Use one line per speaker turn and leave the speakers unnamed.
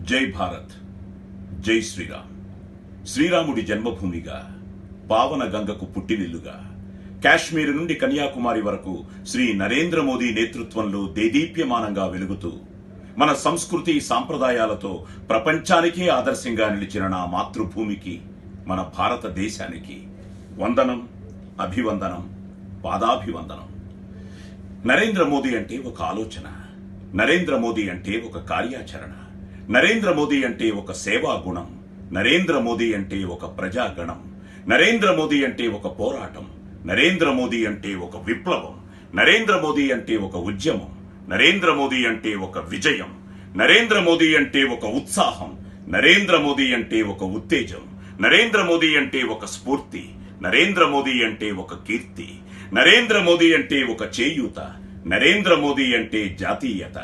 జై భారత్, జై శ్రీరామ్. శ్రీరాముడి జన్మభూమిగా, పావన గంగకు పుట్టినిల్లుగా, కాశ్మీర్ నుండి కన్యాకుమారి వరకు శ్రీ నరేంద్ర మోదీ నేతృత్వంలో దేదీప్యమానంగా వెలుగుతూ మన సంస్కృతి సాంప్రదాయాలతో ప్రపంచానికే ఆదర్శంగా నిలిచిన నా మాతృభూమికి, మన భారతదేశానికి వందనం, అభివందనం, పాదాభివందనం. నరేంద్ర మోదీ అంటే ఒక ఆలోచన, నరేంద్ర మోదీ అంటే ఒక కార్యాచరణ, నరేంద్ర మోదీ అంటే ఒక సేవా గుణం, నరేంద్ర మోదీ అంటే ఒక ప్రజాగణం, నరేంద్ర మోదీ అంటే ఒక పోరాటం, నరేంద్ర మోదీ అంటే ఒక విప్లవం, నరేంద్ర మోదీ అంటే ఒక ఉద్యమం, నరేంద్ర మోదీ అంటే ఒక విజయం, నరేంద్ర మోదీ అంటే ఒక ఉత్సాహం, నరేంద్ర మోదీ అంటే ఒక ఉత్తేజం, నరేంద్ర మోదీ అంటే ఒక స్ఫూర్తి, నరేంద్ర మోదీ అంటే ఒక కీర్తి, నరేంద్ర మోదీ అంటే ఒక చేయూత, నరేంద్ర మోదీ అంటే జాతీయత.